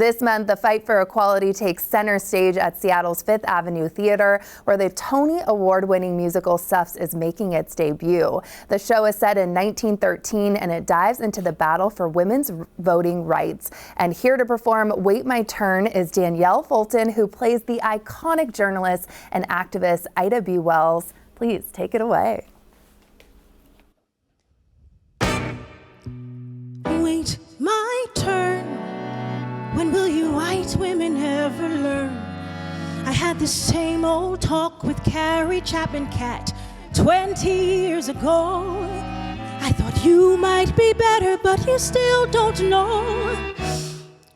This month, the fight for equality takes center stage at Seattle's Fifth Avenue Theater, where the Tony Award-winning musical SUFFS is making its debut. The show is set in 1913, and it dives into the battle for women's voting rights. And here to perform Wait My Turn is Danyel Fulton, who plays the iconic journalist and activist Ida B. Wells. Please take it away. Wait my turn. When will you white women ever learn? I had the same old talk with Carrie Chapman Cat 20 years ago. I thought you might be better, but you still don't know.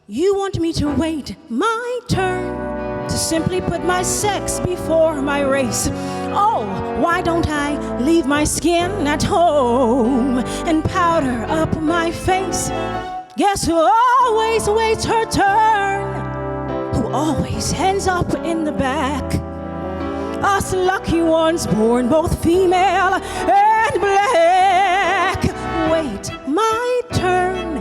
You want me to wait my turn, to simply put my sex before my race. Oh, why don't I leave my skin at home and powder up my face? Guess who always waits her turn, who always ends up in the back? Us lucky ones born both female and black. Wait my turn.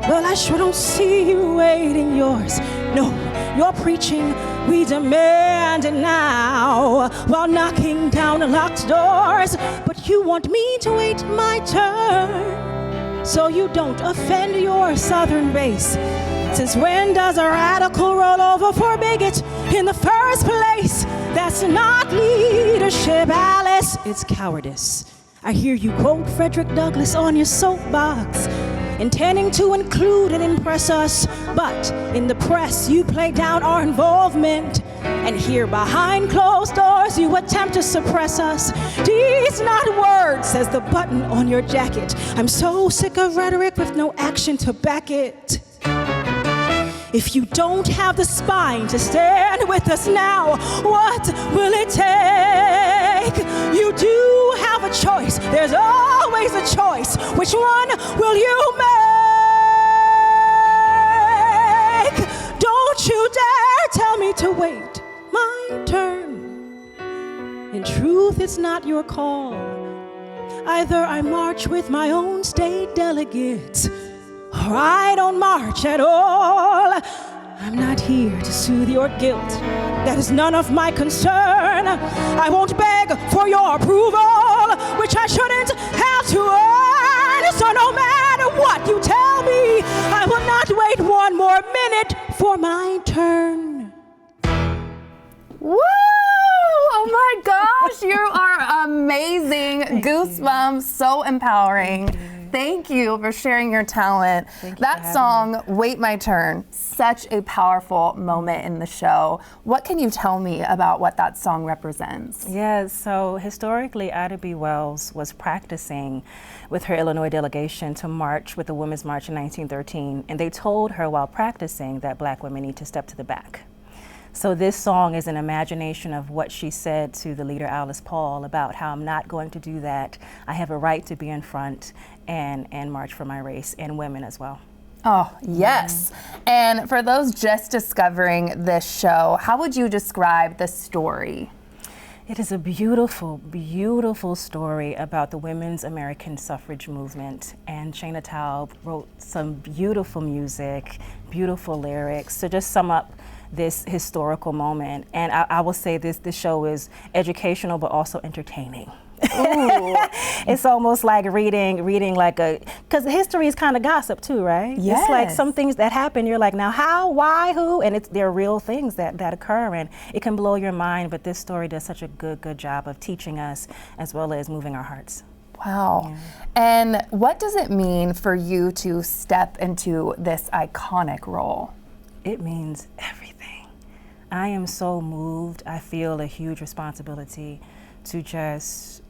Well, I sure don't see you waiting yours. No, you're preaching, we demand it now, while knocking down locked doors. But you want me to wait my turn, so you don't offend your southern base. Since when does a radical roll over for bigot in the first place? That's not leadership, Alice, it's cowardice. I hear you quote Frederick Douglass on your soapbox, intending to include and impress us, but in the press you play down our involvement, and here behind closed doors you attempt to suppress us. These not words, says the button on your jacket. I'm so sick of rhetoric with no action to back it. If you don't have the spine to stand with us now, what will it take? You do have a choice, there's always a choice. Which one will you make? Don't you dare tell me to wait my turn. In truth, it's not your call. Either I march with my own state delegates, or I don't march at all. I'm not here to soothe your guilt. That is none of my concern. I won't beg for your approval, which I shouldn't have to earn. So no matter what you tell me, I will not wait one more minute for my turn. Woo! Oh my gosh, you are amazing. Goosebumps, so empowering. Thank you for sharing your talent. That song, Wait My Turn, such a powerful moment in the show. What can you tell me about what that song represents? Yes, so historically, Ida B. Wells was practicing with her Illinois delegation to march with the Women's March in 1913, and they told her while practicing that Black women need to step to the back. So this song is an imagination of what she said to the leader Alice Paul about how I'm not going to do that. I have a right to be in front and march for my race, and women as well. Oh, yes. And for those just discovering this show, how would you describe the story? It is a beautiful, beautiful story about the women's American suffrage movement. And Shana Taub wrote some beautiful music, beautiful lyrics to just sum up this historical moment. And I will say this show is educational, but also entertaining. It's almost like reading like because history is kind of gossip too, right? Yes. It's like some things that happen, you're like, now how, why, who? And they're real things that occur, and it can blow your mind, but this story does such a good job of teaching us as well as moving our hearts. Wow. Yeah. And what does it mean for you to step into this iconic role? It means everything. I am so moved. I feel a huge responsibility to just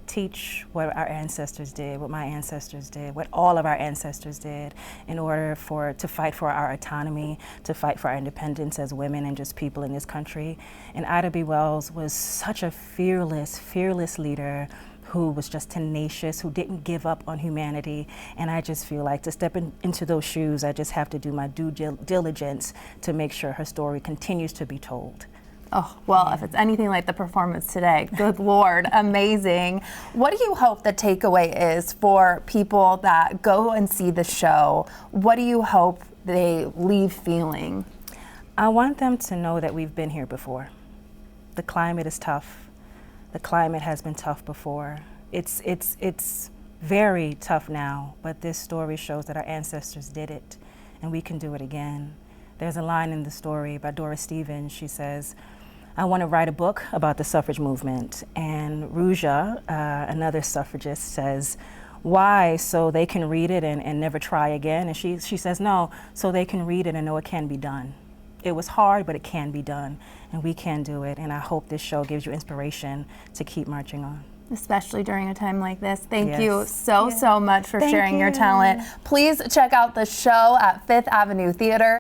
teach what our ancestors did, what my ancestors did, what all of our ancestors did in order to fight for our autonomy, to fight for our independence as women and just people in this country. And Ida B. Wells was such a fearless leader who was just tenacious, who didn't give up on humanity. And I just feel like to step into those shoes, I just have to do my due diligence to make sure her story continues to be told. Oh, well, if it's anything like the performance today, good Lord, amazing. What do you hope the takeaway is for people that go and see the show? What do you hope they leave feeling? I want them to know that we've been here before. The climate is tough. The climate has been tough before. It's very tough now, but this story shows that our ancestors did it, and we can do it again. There's a line in the story by Doris Stevens. She says, I want to write a book about the suffrage movement. And Ruja, another suffragist, says, why? So they can read it and never try again? And she says, no, so they can read it and know it can be done. It was hard, but it can be done, and we can do it. And I hope this show gives you inspiration to keep marching on. Especially during a time like this. Thank Yes. you so much for Thank sharing your you. talent. Please check out the show at Fifth Avenue Theater.